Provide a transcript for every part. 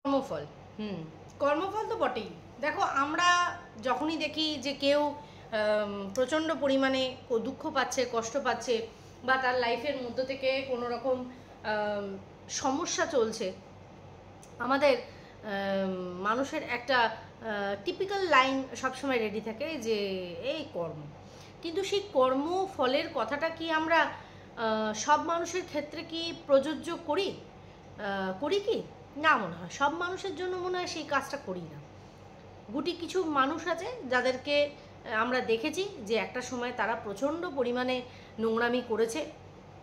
কর্মফল। কর্মফল তো বটেই। দেখো, আমরা যখনই দেখি যে কেউ প্রচণ্ড পরিমাণে দুঃখ পাচ্ছে, কষ্ট পাচ্ছে, বা তার লাইফের মধ্য থেকে কোনো রকম সমস্যা চলছে, আমাদের মানুষের একটা টিপিক্যাল লাইন সবসময় রেডি থাকে যে এই কর্ম। কিন্তু সেই কর্মফলের কথাটা কি আমরা সব মানুষের ক্ষেত্রে কি প্রযোজ্য করি কি না? মনে হয় সব মানুষের জন্য মনে হয় সেই কাজটা করি না। গুটি কিছু মানুষ আছে যাদেরকে আমরা দেখেছি যে একটা সময় তারা প্রচণ্ড পরিমাণে নোংরামি করেছে,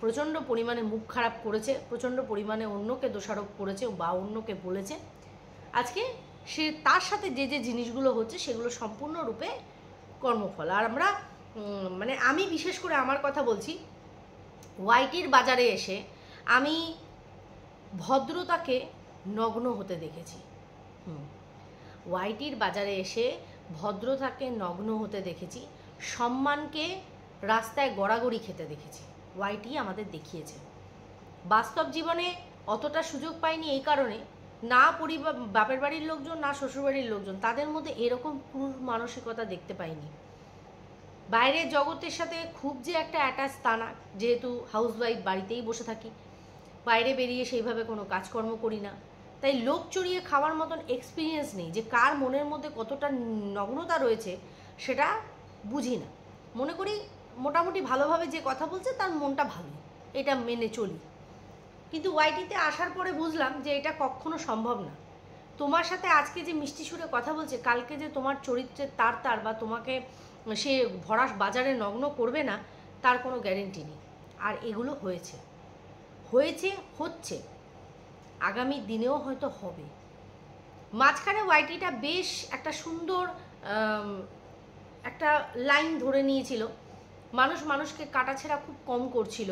প্রচণ্ড পরিমাণে মুখ খারাপ করেছে, প্রচণ্ড পরিমাণে অন্যকে দোষারোপ করেছে বা অন্যকে বলেছে। আজকে সে তার সাথে যে যে জিনিসগুলো হচ্ছে সেগুলো সম্পূর্ণরূপে কর্মফল। আর আমরা মানে আমি বিশেষ করে আমার কথা বলছি, ওয়াইটির বাজারে এসে আমি ভদ্রতাকে নগ্ন হতে দেখেছি। ওয়াইটির বাজারে এসে ভদ্রতাকে নগ্ন হতে দেখেছি, সম্মানকে রাস্তায় গড়াগড়ি খেতে দেখেছি। ওয়াইটি আমাদের দেখিয়েছে। বাস্তব জীবনে অতটা সুযোগ পাইনি এই কারণে, না পরিবার বাপের বাড়ির লোকজন না শ্বশুরবাড়ির লোকজন তাদের মধ্যে এরকম ক্রূর মানসিকতা দেখতে পাইনি। বাইরের জগতের সাথে খুব যে একটা অ্যাটাচ তা না, যেহেতু হাউসওয়াইফ, বাড়িতেই বসে থাকি, বাইরে বেরিয়ে সেইভাবে কোনো কাজকর্ম করি না, তাই লোক চড়িয়ে খাওয়ার মতন এক্সপিরিয়েন্স নেই যে কার মনের মধ্যে কতটা নগ্নতা রয়েছে সেটা বুঝি না। মনে করি মোটামুটি ভালোভাবে যে কথা বলছে তার মনটা ভালো, এটা মেনে চলি। কিন্তু ওয়াইটিতে আসার পরে বুঝলাম যে এটা কখনো সম্ভব না। তোমার সাথে আজকে যে মিষ্টি সুরে কথা বলছে, কালকে যে তোমার চরিত্রের তার বা তোমাকে সে ভরা বাজারে নগ্ন করবে না তার কোনো গ্যারেন্টি নেই। আর এগুলো হচ্ছে, আগামী দিনেও হয়তো হবে। মাঝখানে ওয়াইটিটা বেশ একটা সুন্দর একটা লাইন ধরে নিয়েছিল, মানুষ মানুষকে কাটাছেঁড়া খুব কম করছিল।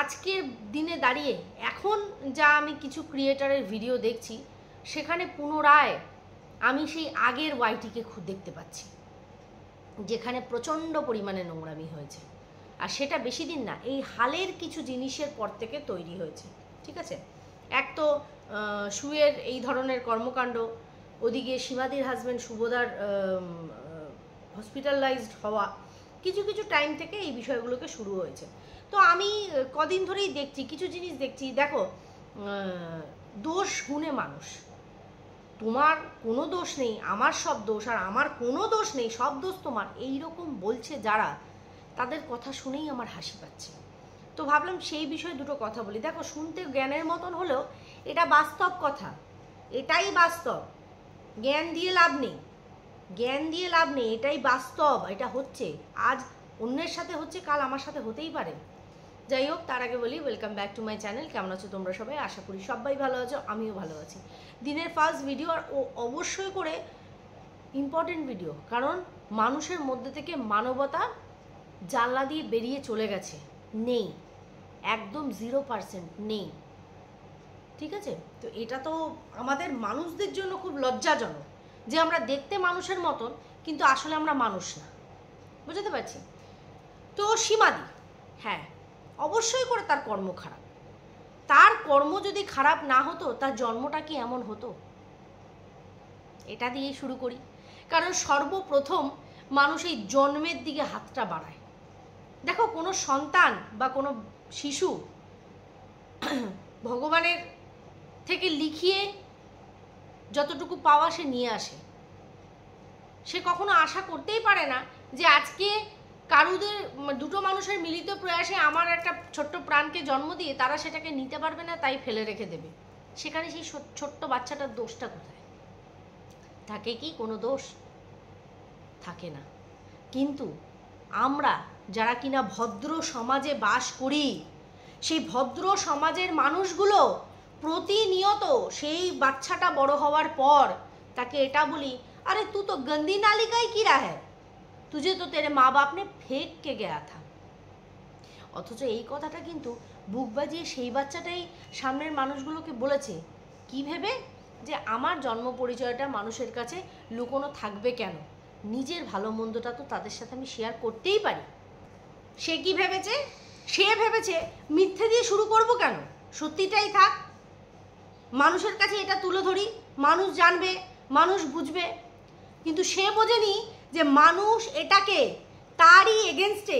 আজকের দিনে দাঁড়িয়ে এখন যা আমি কিছু ক্রিয়েটারের ভিডিও দেখছি, সেখানে পুনরায় আমি সেই আগের ওয়াইটিকে খুব দেখতে পাচ্ছি, যেখানে প্রচণ্ড পরিমাণে নোংরামি হয়েছে। আর সেটা বেশি দিন না, এই হালের কিছু জিনিসের পর থেকে তৈরি হয়েছে। ঠিক আছে, এক তো শুয়ের এই ধরনের কর্মকাণ্ড, ওদিকে সীমাদির হাজব্যান্ড শুভদার হসপিটালাইজড হওয়া, কিছু কিছু টাইম থেকে এই বিষয়গুলোকে শুরু হয়েছে। তো আমি কদিন ধরেই দেখছি, কিছু জিনিস দেখছি। দেখো, দোষ গুণে মানুষ, তোমার কোনো দোষ নেই, আমার সব দোষ, আর আমার কোনো দোষ নেই, সব দোষ তোমার, এইরকম বলছে যারা, তাদের কথা শুনেই আমার হাসি পাচ্ছে। তো ভাবলাম সেই বিষয়ে দুটো কথা বলি। দেখো, শুনতে জ্ঞানের মতন হলেও এটা বাস্তব কথা, এটাই বাস্তব। জ্ঞান দিয়ে লাভ নেই, এটাই বাস্তব, এটা হচ্ছে। আজ অন্যের সাথে হচ্ছে, কাল আমার সাথে হতেই পারে। যাই হোক, তার আগে বলি welcome back to my channel. কেমন আছো তোমরা সবাই? আশা করি সবাই ভালো আছো, আমিও ভালো আছি। দিনের ফার্স্ট ভিডিও, আর অবশ্যই করে ইম্পর্টেন্ট ভিডিও, কারণ মানুষের মধ্যে থেকে মানবতা জানলা দিয়ে বেরিয়ে চলে গেছে, নেই, একদম 0% নেই। ঠিক আছে, তো এটা তো আমাদের মানুষদের জন্য খুব লজ্জাজনক যে আমরা দেখতে মানুষের মতন কিন্তু আসলে আমরা মানুষ না। বুঝতে পারছি? তো সীমাদি, হ্যাঁ, অবশ্যই করে তার কর্ম খারাপ। তার কর্ম যদি খারাপ না হতো, তার জন্মটা কি এমন হতো? এটা দিয়েই শুরু করি। কারণ সর্বপ্রথম মানুষ এই জন্মের দিকে হাতটা বাড়ায়। দেখো, কোনো সন্তান বা কোনো শিশু ভগবানের থেকে লিখিয়ে যতটুকু পাওয়া সে নিয়ে আসে। সে কখনো আশা করতেই পারে না যে আজকে কারুদের দুটো মানুষের মিলিত প্রয়াসে আমার একটা ছোট্ট প্রাণকে জন্ম দিয়ে তারা সেটাকে নিতে পারবে না, তাই ফেলে রেখে দেবে। সেখানে সেই ছোট্ট বাচ্চাটার দোষটা কোথায়? থাকে কি কোনো দোষ? থাকে না। কিন্তু আমরা যারা কিনা ভদ্র সমাজে বাস করি, সেই ভদ্র সমাজের মানুষগুলো প্রতিনিয়ত সেই বাচ্চাটা বড় হওয়ার পর তাকে এটা বলি, अरे तू तो गंदी नाली का ही कीड़ा है, तुझे तो तेरे माँ बाप ने फेंक के गया था। অথচ এই কথাটা কিন্তু বুক বাজিয়ে সেই বাচ্চাটাই সামনের মানুষগুলোকে বলেছে, কি ভেবে? যে আমার জন্ম পরিচয়টা মানুষের কাছে লুকোনো থাকবে কেন, নিজের ভালো মন্দটা তো তাদের সাথে আমি শেয়ার করতেই পারি। সে কি ভেবেছে? সে ভেবেছে মিথ্যে দিয়ে শুরু করব কেন, সত্যিটাই থাক। মানুষের কাছে এটা তুলে ধরি, মানুষ জানবে, মানুষ বুঝবে, কিন্তু সে বোঝেনি যে মানুষ এটাকে তারই এগেনস্টে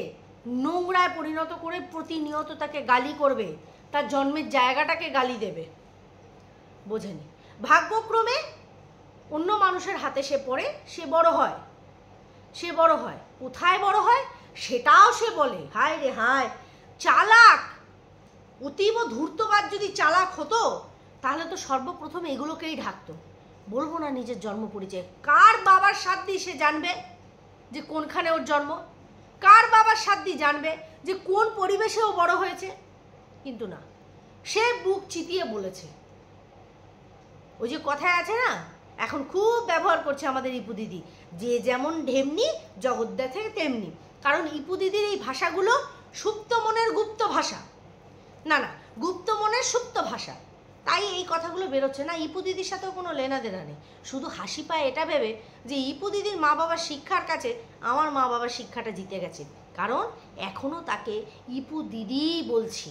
নোংরায় পরিণত করে প্রতিনিয়ত তাকে গালি করবে, তার জন্মের জায়গাটাকে গালি দেবে। বোঝেনি। ভাগ্যক্রমে অন্য মানুষের হাতে সে পড়ে, সে বড় হয়, সে বড় হয়। কোথায় বড় হয় সেটাও সে বলে। হায় রে হায়, চালাক, অতীব ধূর্তবাদ যদি চালাক হতো তাহলে তো সর্বপ্রথম এগুলোকেই ঢাকতো। বলবো না নিজের জন্ম পরিচয়, কার বাবার সাথ দিয়ে সে জানবে যে কোনখানে ওর জন্ম, কার বাবার সাথ দিয়ে জানবে যে কোন পরিবেশে ও বড় হয়েছে? কিন্তু না, সে বুক চিতিয়ে বলেছে। ওই যে কথায় আছে না, এখন খুব ব্যবহার করছে আমাদের ইপু দিদি, যে যেমন ঢেমনি জগৎ দেখে তেমনি। কারণ ইপু দিদির এই ভাষাগুলো সুপ্ত মনের গুপ্ত ভাষা, না না, গুপ্ত মনের সুপ্ত ভাষা, তাই এই কথাগুলো বেরোচ্ছে না। ইপু দিদির সাথেও কোনো লেনা দেনা নেই, শুধু হাসি পায় এটা ভেবে যে ইপু দিদির মা বাবার শিক্ষার কাছে আমার মা বাবার শিক্ষাটা জিতে গেছে, কারণ এখনও তাকে ইপু দিদি বলছি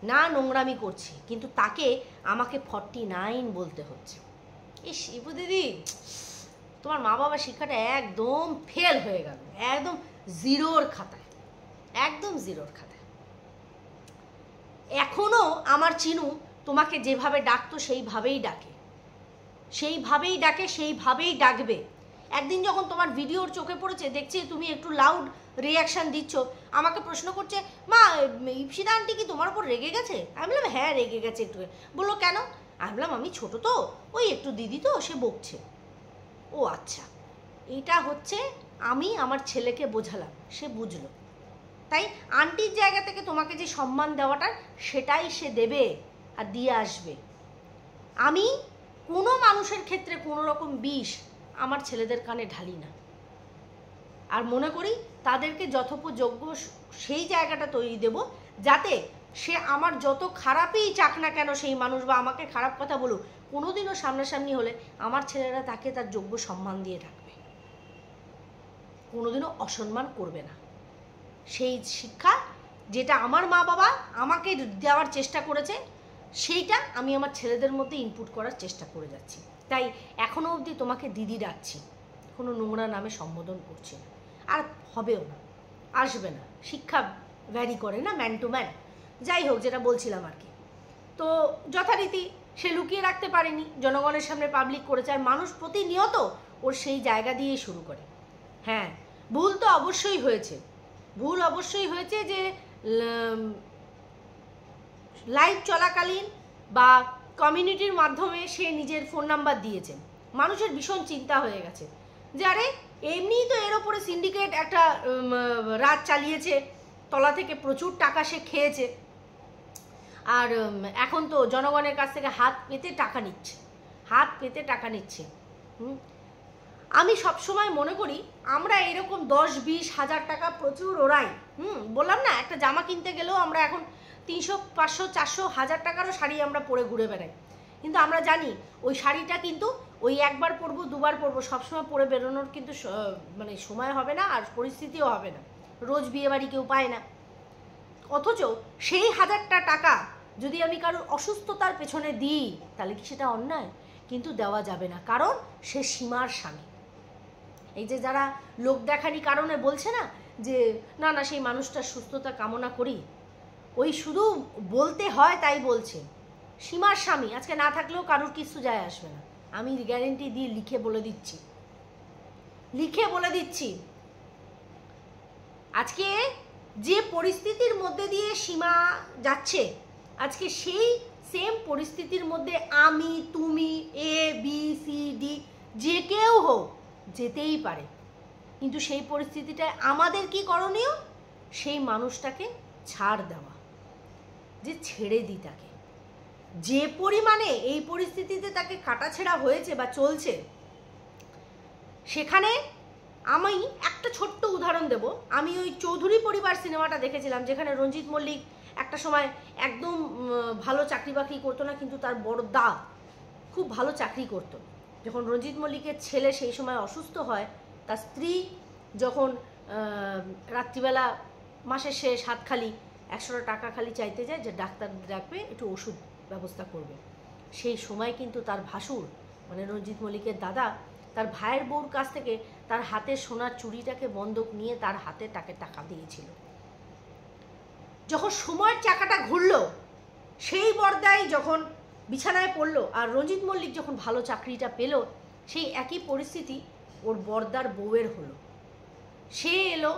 না, নোংরামি করছি, কিন্তু তাকে আমাকে 49 বলতে হচ্ছে। ইস ইপু দিদি, তোমার মা বাবার শিক্ষাটা একদম ফেল হয়ে গেল, একদম জিরোর খাতায়, একদম জিরোর খাতায়। এখনো আমার চিনু তোমাকে যেভাবে ডাকতো সেইভাবেই ডাকে, সেইভাবেই ডাকে, সেইভাবেই ডাকবে। একদিন যখন তোমার ভিডিওর চোখে পড়েছে, দেখছি তুমি একটু লাউড রিয়াকশান দিচ্ছ, আমাকে প্রশ্ন করছে, মা ইপসিতা আন্টি কি তোমার উপর রেগে গেছে? আমি বললাম হ্যাঁ রেগে গেছে একটু। বললো কেন? আমি বললাম আমি ছোটো তো, ওই একটু দিদি তো, সে বকছে। ও আচ্ছা, এটা হচ্ছে আমি আমার ছেলেকে বোঝালাম, সে বুঝলো। তাই আন্টির জায়গা থেকে তোমাকে যে সম্মান দেওয়াটা সেটাই সে দেবে আর দিয়ে আসবে। আমি কোনো মানুষের ক্ষেত্রে কোনো রকম বিষ আমার ছেলেদের কানে ঢালি না, আর মনে করি তাদেরকে যথোপযোগ্য সেই জায়গাটা তৈরি দেব যাতে সে আমার যত খারাপই চাক না কেন সেই মানুষ, বা আমাকে খারাপ কথা বলুক, কোনোদিনও সামনাসামনি হলে আমার ছেলেরা তাকে তার যোগ্য সম্মান দিয়ে ডাকবে, কোনোদিনও অসম্মান করবে না। সেই শিক্ষা যেটা আমার মা বাবা আমাকে দেওয়ার চেষ্টা করেছে, সেইটা আমি আমার ছেলেদের মধ্যে ইনপুট করার চেষ্টা করে যাচ্ছি। তাই এখনও অবধি তোমাকে দিদি ডাকছি, কোনো নোংরা নামে সম্বোধন করছি না, আর হবেও না, আসবে না। শিক্ষা ভ্যারি করে না, ম্যান টু ম্যান। যাই হোক, যেটা বলছিলাম আর কি, তো যথারীতি সে লুকিয়ে রাখতে পারেনি, জনগণের সামনে পাবলিক করেছে, আর মানুষ প্রতিনিয়ত ওর সেই জায়গা দিয়েই শুরু করে। হ্যাঁ, ভুল তো অবশ্যই হয়েছে, ভুল অবশ্যই হয়েছে যে লাইভ চলাকালীন বা কমিউনিটির মাধ্যমে সে নিজের ফোন নাম্বার দিয়েছে। মানুষের ভীষণ চিন্তা হয়ে গেছে যে আরে এমনিই তো এর ওপরে সিন্ডিকেট একটা রাত চালিয়েছে, তলা থেকে প্রচুর টাকা সে খেয়েছে, আর এখন তো জনগণের কাছ থেকে হাত পেতে টাকা নিচ্ছে, হাত পেতে টাকা নিচ্ছে। আমি সবসময় মনে করি আমরা এরকম 10-20 হাজার টাকা প্রচুর ওরাই, বললাম না, একটা জামা কিনতে গেলেও আমরা এখন 300, 500, 400, 1000 টাকারও শাড়ি আমরা পরে ঘুরে বেড়াই, কিন্তু আমরা জানি ওই শাড়িটা কিন্তু ওই একবার পরবো, দুবার পরবো, সবসময় পরে বেরোনোর কিন্তু মানে সময় হবে না, আর পরিস্থিতিও হবে না, রোজ বিয়ে বাড়ি কেউ পায় না। অথচ সেই 1000টা টাকা যদি আমি কারোর অসুস্থতার পেছনে দিই তাহলে কি সেটা অন্যায়? কিন্তু দেওয়া যাবে না, কারণ সে সীমার স্বামী। এই যে যারা লোক দেখানি কারণে বলছে না যে না না সেই মানুষটার সুস্থতা কামনা করি, ওই শুধু বলতে হয় তাই বলছে। সীমার স্বামী আজকে না থাকলেও কারোর কিছু যায় আসবে না, আমি গ্যারেন্টি দিয়ে লিখে বলে দিচ্ছি, লিখে বলে দিচ্ছি। আজকে যে পরিস্থিতির মধ্যে দিয়ে সীমা যাচ্ছে, আজকে সেই সেম পরিস্থিতির মধ্যে আমি, তুমি, A, B, C, D যে কেউ হোক যেতেই পারে, কিন্তু সেই পরিস্থিতিটায় আমাদের কি করণীয়? সেই মানুষটাকে ছাড় দেওয়া, যে ছেড়ে দিই তাকে। যে পরিমাণে এই পরিস্থিতিতে তাকে কাটাছেঁড়া হয়েছে বা চলছে, সেখানে আমি একটা ছোট্ট উদাহরণ দেব। আমি ওই চৌধুরী পরিবার সিনেমাটা দেখেছিলাম, যেখানে রঞ্জিত মল্লিক একটা সময় একদম ভালো চাকরি বাকরি করতো না, কিন্তু তার বড়দা খুব ভালো চাকরি করতো। যখন রঞ্জিত মল্লিকের ছেলে সেই সময় অসুস্থ হয়, তার স্ত্রী যখন রাত্রিবেলা মাসের শেষ হাত খালি 100 টাকা খালি চাইতে যায় যে ডাক্তার ডাকবে, একটু ওষুধ ব্যবস্থা করবে, সেই সময় কিন্তু তার ভাসুর মানে রঞ্জিত মল্লিকের দাদা তার ভাইয়ের বউর কাছ থেকে তার হাতে সোনার চুড়িটাকে বন্ধক নিয়ে তার হাতে তাকে টাকা দিয়েছিল। যখন সময়ের চাকাটা ঘুরল, সেই বর্দাই যখন বিছানায় পড়ল আর রঞ্জিত মল্লিক যখন ভালো চাকরিটা পেল, সেই একই পরিস্থিতি ওর বর্দার বউয়ের হলো। সে এলো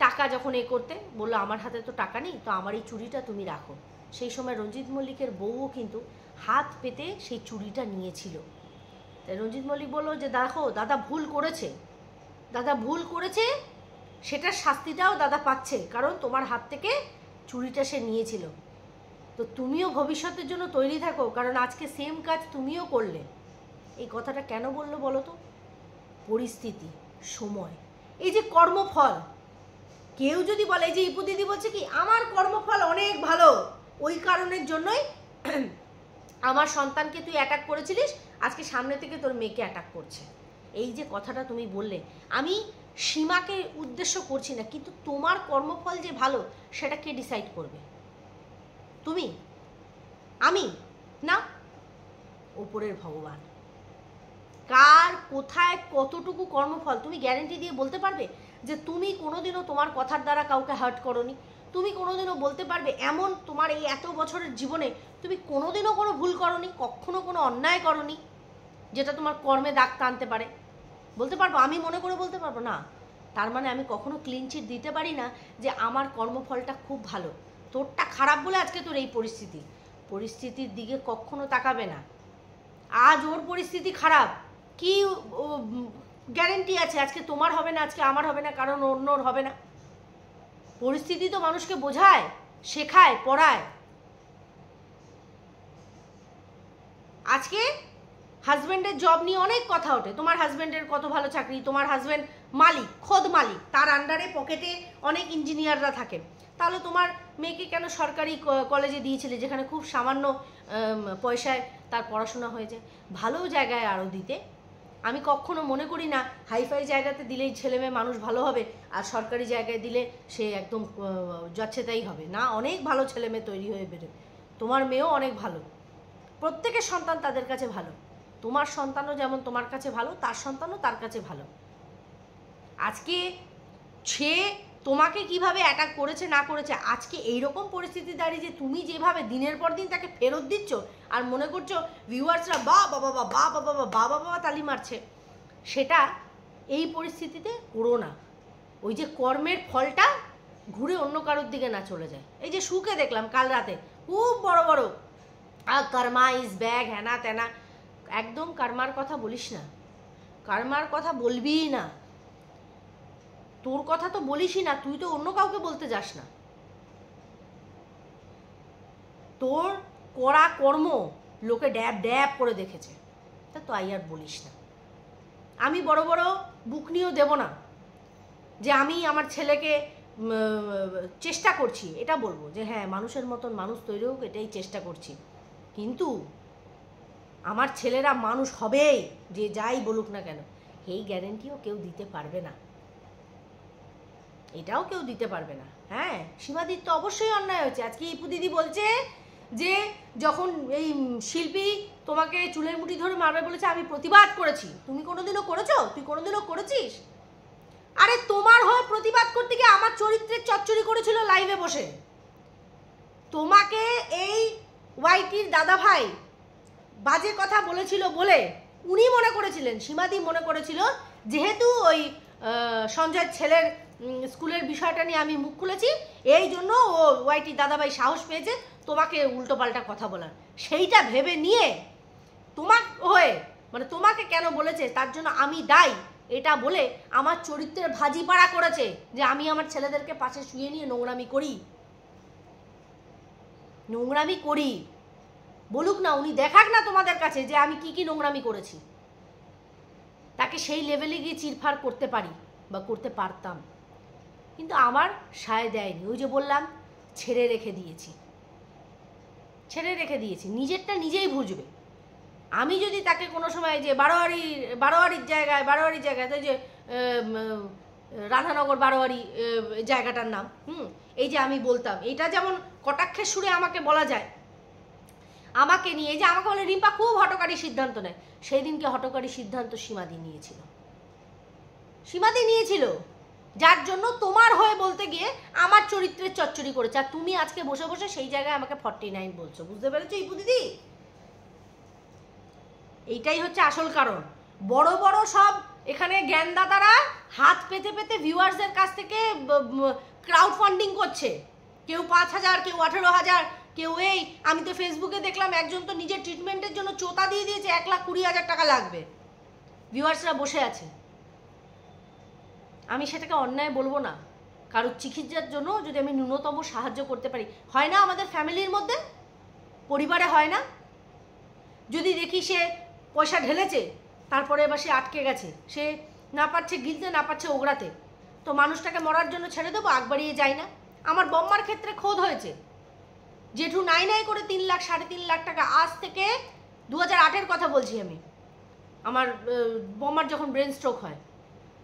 টাকা যখন করতে, বললো আমার হাতে তো টাকা নেই, তো আমার এই চুড়িটা তুমি রাখো। সেই সময় রঞ্জিত মল্লিকের বউও কিন্তু হাত পেতে সেই চুড়িটা নিয়েছিল। তাই রঞ্জিত মল্লিক বললো যে দেখো দাদা ভুল করেছে, দাদা ভুল করেছে, সেটার শাস্তিটাও দাদা পাচ্ছে, কারণ তোমার হাত থেকে চুড়িটা সে নিয়েছিল। তো তুমিও ভবিষ্যতের জন্য তৈরি থাকো, কারণ আজকে সেম কাজ তুমিও করলে। এই কথাটা কেন বললো বলো তো? পরিস্থিতি, সময়, এই যে কর্মফল। কেউ যদি বলে, এই যে ইপু দিদি বলছে কি আমার কর্মফল অনেক ভালো, ওই কারণের জন্যই আমার সন্তানকে তুই অ্যাটাক করেছিলিস, আজকে সামনে থেকে তোর মেয়েকে অ্যাটাক করছে। এই যে কথাটা তুমি বললে, আমি সীমাকে উদ্দেশ্য করছি না, কিন্তু তোমার কর্মফল যে ভালো সেটা কে ডিসাইড করবে? তুমি? আমি? না, ওপরের ভগবান। কার কোথায় কতটুকু কর্মফল তুমি গ্যারেন্টি দিয়ে বলতে পারবে যে তুমি কোনোদিনও তোমার কথার দ্বারা কাউকে হার্ট করোনি? তুমি কোনোদিনও বলতে পারবে এমন তোমার এই এত বছরের জীবনে তুমি কোনোদিনও কোনো ভুল করোনি, কখনো কোনো অন্যায় করোনি যেটা তোমার কর্মে দাগ টানতে পারে? বলতে পারবো? আমি মনে করে বলতে পারবো না। তার মানে আমি কখনো ক্লিন চিট দিতে পারি না যে আমার কর্মফলটা খুব ভালো, তোরটা খারাপ বলে আজকে তোর এই পরিস্থিতি। পরিস্থিতির দিকে কখনো তাকাবে না। আজ ওর পরিস্থিতি খারাপ, কি গ্যারেন্টি আছে আজকে তোমার হবে না, আজকে আমার হবে না, কারণ অন্যর হবে না? পরিস্থিতি তো মানুষকে বোঝায়, শেখায়, পড়ায়। আজকে হাজব্যান্ডের জব নিয়ে অনেক কথা ওঠে, তোমার হাজব্যান্ডের কত ভালো চাকরি, তোমার হাজব্যান্ড মালিক, খোদ মালিক, তার আন্ডারে পকেটে অনেক ইঞ্জিনিয়াররা থাকে। তাহলে তোমার মেয়েকে কেন সরকারি কলেজে দিয়েছিলে, যেখানে খুব সামান্য পয়সায় তার পড়াশোনা হয়ে যায়? ভালো জায়গায় আরও দিতে। আমি কখনো মনে করি না হাইফাই জায়গাতে দিলেই ছেলে মেয়ে মানুষ ভালো হবে, আর সরকারি জায়গায় দিলে সে একদম যাচ্ছে তাই হবে না। অনেক ভালো ছেলে মেয়ে তৈরি হয়ে বেরোবে। তোমার মেয়েও অনেক ভালো, প্রত্যেকের সন্তান তাদের কাছে ভালো। তোমার সন্তানও যেমন তোমার কাছে ভালো, তার সন্তানও তার কাছে ভালো। আজকে সে তোমাকে কিভাবে অ্যাটাক করেছে না করেছে, আজকে এইরকম পরিস্থিতি দাঁড়িয়ে যে তুমি যেভাবে দিনের পর দিন তাকে ফেরত দিচ্ছ আর মনে করছো ভিউয়ার্সরা বা বাবা বা বা বাবা বা বাবা বাবা তালি মারছে, সেটা এই পরিস্থিতিতে করো না। ওই যে কর্মের ফলটা ঘুরে অন্য কারোর দিকে না চলে যায়। এই যে সুকে দেখলাম কাল রাতে খুব বড় বড় কর্মা ইজ ব্যাগ, হ্যানা ত্যানা, একদম কর্মার কথা বলিস না, কর্মার কথা বলবিই না। তোর কথা তো বলিসই না, তুই তো অন্য কাউকে বলতে যাস না। তোর করা কর্ম লোকে ড্যাব ড্যাব করে দেখেছে, তা তো আর বলিস না। আমি বড় বড় বুক নিয়েও দেব না যে আমি আমার ছেলেকে চেষ্টা করছি, এটা বলবো যে হ্যাঁ মানুষের মতন মানুষ তৈরি হোক, এটাই চেষ্টা করছি, কিন্তু আমার ছেলেরা মানুষ হবেই, যে যাই বলুক না কেন, এই গ্যারেন্টিও কেউ দিতে পারবে না, এটাও কেউ দিতে পারবে না। হ্যাঁ, সীমাদির তো অবশ্যই অন্যায় হয়েছে। আজকে ইপু দিদি বলছে যে যখন এই শিল্পী তোমাকে চুলের মুঠি ধরে মারবে বলেছে, আমি প্রতিবাদ করেছি। তুমি কোনোদিনও করেছো? তুই কোনোদিনও করেছিস? আরে তোমার হয়ে প্রতিবাদ করতে গিয়ে আমার চরিত্রের চচ্চড়ি করেছিল লাইভে বসে। তোমাকে এই ওয়াইটির দাদা ভাই বাজে কথা বলেছিল বলে উনি মনে করেছিলেন, সীমাদি মনে করেছিল যেহেতু ওই সঞ্জয়ের ছেলের স্কুলের বিষয়টা নিয়ে আমি মুখ খুলেছি, এই জন্য ও ওয়াইটি দাদাভাই সাহস পেয়েছে তোমাকে উল্টোপাল্টা কথা বলার। সেইটা ভেবে নিয়ে তোমার হয়ে মানে তোমাকে কেন বলেছে তার জন্য আমি দায়ী, এটা বলে আমার চরিত্রের ভাজিপাড়া করেছে যে আমি আমার ছেলেদেরকে পাশে শুয়ে নিয়ে নোংরামি করি। বলুক না, উনি দেখাক না তোমাদের কাছে যে আমি কি কি নোংরামি করেছি। তাকে সেই লেভেলে গিয়ে চিরফার করতে পারি বা করতে পারতাম, কিন্তু আমার সায় দেয়নি। ওই যে বললাম, ছেড়ে রেখে দিয়েছি, নিজেরটা নিজেই বুঝবে। আমি যদি তাকে কোনো সময় যে বারোয়ারির জায়গায় তো যে রাধানগর বারোয়ারি জায়গাটার নাম এই যে আমি বলতাম, এটা যেমন কটাক্ষের সুরে আমাকে বলা যায়, আমাকে নিয়ে, যে আমাকে বলে রিম্পা খুব হটকারী সিদ্ধান্ত নেয়, সেই দিনকে হটকারী সিদ্ধান্ত সীমাদি নিয়েছিল, সীমাদি নিয়েছিল, যার জন্য তোমার হয়ে বলতে গিয়ে আমার চরিত্রের চচ্চড়ি করেছে। আর তুমি আজকে বসে বসে সেই জায়গায় আমাকে 49 বলছো, বুঝতে পেরেছো ইপু দিদি? এইটাই হচ্ছে আসল কারণ। বড় বড় সব এখানে জ্ঞানদাতারা হাত পেতে পেতে ভিউয়ার্সদের কাছ থেকে ক্রাউড ফান্ডিং করছে, কেউ 5,000, কেউ 18,000, কেউ এই। আমি তো ফেসবুকে দেখলাম একজন তো নিজের ট্রিটমেন্টের জন্য চোতা দিয়ে দিয়েছে, 1,20,000 টাকা লাগবে, ভিউয়ার্সরা বসে আছে। আমি সেটাকে অন্যায় বলবো না, কারোর চিকিৎসার জন্য যদি আমি ন্যূনতম সাহায্য করতে পারি। হয় না আমাদের ফ্যামিলির মধ্যে, পরিবারে হয় না? যদি দেখি সে পয়সা ঢেলেছে, তারপরে এবার সে আটকে গেছে, সে না পারছে গিলতে, না পারছে ওগড়াতে, তো মানুষটাকে মরার জন্য ছেড়ে দেবো? আগ বাড়িয়ে যাই না? আমার বম্মার ক্ষেত্রে খোদ হয়েছে, জেঠু নাই নাই করে 3 লাখ 3.5 লাখ টাকা, আজ থেকে 2008-এর কথা বলছি আমি, আমার বম্মার যখন ব্রেন স্ট্রোক হয়,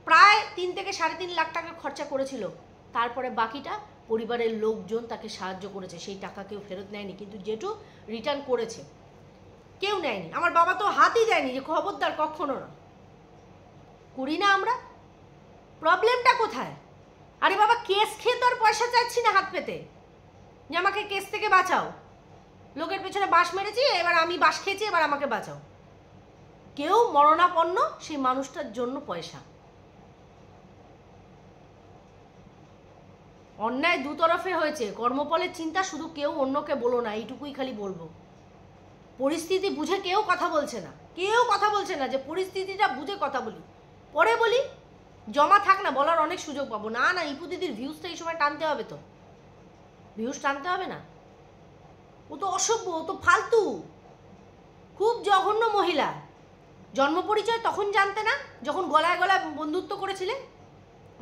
প্রায় 3 থেকে 3.5 লাখ টাকা খরচা করেছিল। তারপরে বাকিটা পরিবারের লোকজন তাকে সাহায্য করেছে, সেই টাকা কেউ ফেরত নেয়নি, কিন্তু জেঠু রিটার্ন করেছে, কেউ নেয়নি। আমার বাবা তো হাতই দেয়নি যে খবরদার কখনো না, করি না আমরা। প্রবলেমটা কোথায়? আরে বাবা, কেস খেয়ে তো আর পয়সা চাচ্ছি না হাত পেতে যে আমাকে কেস থেকে বাঁচাও, লোকের পেছনে বাঁশ মেরেছি, এবার আমি বাঁশ খেয়েছি, এবার আমাকে বাঁচাও। কেউ মরণাপন্ন, সেই মানুষটার জন্য পয়সা। অন্যায় দুতরফে হয়েছে, কর্মফলের চিন্তা শুধু কেউ অন্যকে বলো না, এইটুকুই খালি বলবো। পরিস্থিতি বুঝে কেউ কথা বলছে না, কেউ কথা বলছে না যে পরিস্থিতিটা বুঝে কথা বলি, পরে বলি, জমা থাক না, বলার অনেক সুযোগ পাবো। না না, ইপু দিদির ভিউজটা এই সময় টানতে হবে, তো ভিউজ টানতে হবে না? ও তো অসভ্য, ও তো ফালতু, খুব জঘন্য মহিলা। জন্ম পরিচয় তখন জানতে না, যখন গলায় গলায় বন্ধুত্ব করেছিলে,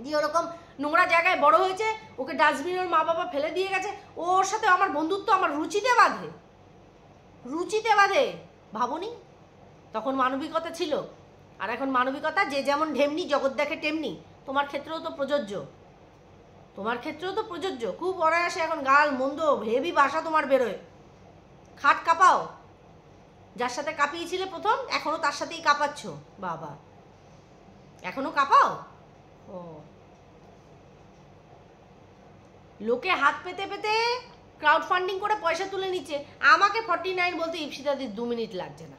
যে ওরকম নোংরা জায়গায় বড় হয়েছে, ওকে ডাস্টবিনের মা বাবা ফেলে দিয়ে গেছে, ওর সাথে আমার বন্ধুত্ব আমার রুচিতে বাঁধে, রুচিতে বাঁধে। ভাবনি তখন মানবিকতা ছিল? আর এখন মানবিকতা যে যেমন ঢেমনি, জগৎ দেখে তেমনি। তোমার ক্ষেত্রেও তো প্রযোজ্য, তোমার ক্ষেত্রেও তো প্রযোজ্য। খুব অনায়াসে এখন গাল মন্দ হেভি ভাষা তোমার বেরোয়, খাট কাঁপাও। যার সাথে কাঁপিয়েছিলে প্রথম, এখনো তার সাথেই কাঁপাচ্ছ। বাবা, এখনো কাঁপাও? ও, লোকে হাত পেতে পেতে ক্রাউড ফান্ডিং করে পয়সা তুলে নিচ্ছে, আমাকে 49 বলতে ইপসিতাদির 2 মিনিট লাগছে না।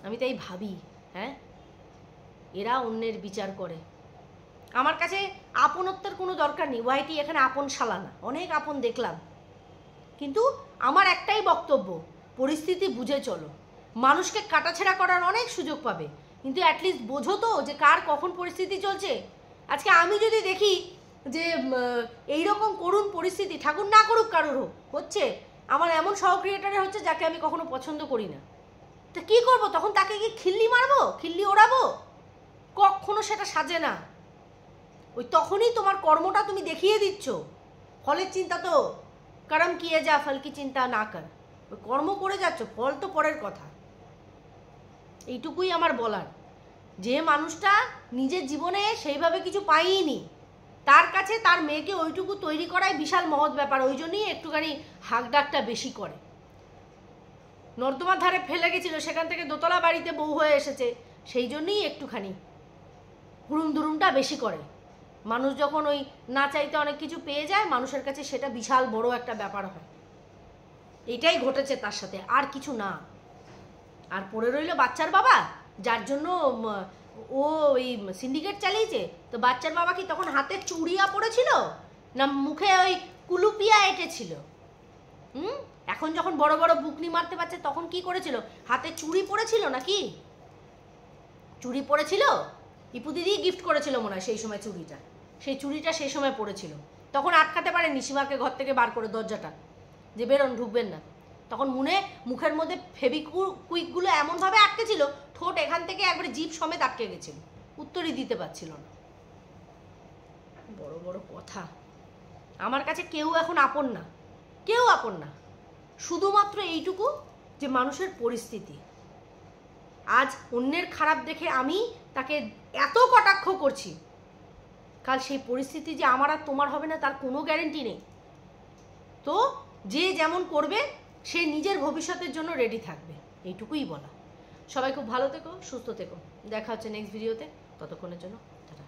আমি তাই ভাবি, হ্যাঁ, এরা অন্যের বিচার করে। আমার কাছে আপনত্বের কোনো দরকার নেই, ওয়াইটি এখানে আপন শালা না, অনেক আপন দেখলাম, কিন্তু আমার একটাই বক্তব্য, পরিস্থিতি বুঝে চলো। মানুষকে কাটাছেড়া করার অনেক সুযোগ পাবে, কিন্তু অ্যাটলিস্ট বোঝো তো যে কার কখন পরিস্থিতি চলছে। আজকে আমি যদি দেখি যে এইরকম করুণ পরিস্থিতি, ঠাকুর না করুক কারোর হোক, হচ্ছে, আমার এমন সহক্রিয়েটারে হচ্ছে যাকে আমি কখনো পছন্দ করি না, তা কী করবো তখন? তাকে কি খিল্লি মারবো, খিল্লি ওড়াবো? কখনো সেটা সাজে না। ওই তখনই তোমার কর্মটা তুমি দেখিয়ে দিচ্ছ। ফলের চিন্তা তো করম কিয়ে যা, ফল কি চিন্তা না কর, ওই কর্ম করে যাচ্ছ, ফল তো পরের কথা। এইটুকুই আমার বলার, যে মানুষটা নিজের জীবনে সেইভাবে কিছু পাইনি, তার কাছে তার মেয়েকে ওইটুকু তৈরি করাই বিশাল মহৎ ব্যাপার। ওই জন্যই একটুখানি হাঁকডাকটা বেশি করে। নর্দমার ধারে ফেলে গেছিল, সেখান থেকে দোতলা বাড়িতে বউ হয়ে এসেছে, সেই জন্যই একটুখানি হুড়ুম দুরুমটা বেশি করে। মানুষ যখন ওই না চাইতে অনেক কিছু পেয়ে যায়, মানুষের কাছে সেটা বিশাল বড় একটা ব্যাপার হয়। এটাই ঘটেছে তার সাথে, আর কিছু না। আর পড়ে রইল বাচ্চার বাবা, যার জন্য ও ওই সিন্ডিকেট চালিয়েছে। তো বাচ্চার বাবা কি তখন হাতে চুড়িয়া পড়েছিল, না মুখে ওই কুলুপিয়া এঁটেছিল? এখন যখন বড় বড় বুকনি মারতে পারছে, তখন কি করেছিল? হাতে চুড়ি পড়েছিল নাকি? চুড়ি পড়েছিল, ইপু দিদি গিফট করেছিল মনে হয় সেই সময় চুড়িটা। সেই চুড়িটা সেই সময় পড়েছিল, তখন আটকাতে পারেনি সীমাকে ঘর থেকে বার করে দরজাটা, যে বেরোন, ঢুকবেন না। তখন মুখের মধ্যে ফেবিকুইকগুলো এমনভাবে আটকেছিল, ঠোঁট এখান থেকে একবারে জিভ সমেত আটকে গেছিল, উত্তরই দিতে পারছিল না। বড় বড় কথা। আমার কাছে কেউ এখন আপন না, কেউ আপন না, শুধুমাত্র এইটুকু যে মানুষের পরিস্থিতি। আজ অন্যের খারাপ দেখে আমি তাকে এত কটাক্ষ করছি, কাল সেই পরিস্থিতি যে আমার আর তোমার হবে না তার কোনো গ্যারেন্টি নেই। তো যে যেমন করবে সে নিজের ভবিষ্যতের জন্য রেডি থাকবে, এইটুকুই বলা। সবাই খুব ভালো থেকো, সুস্থ থেকো, দেখা হচ্ছে নেক্সট ভিডিওতে, ততক্ষণের জন্য টাটা।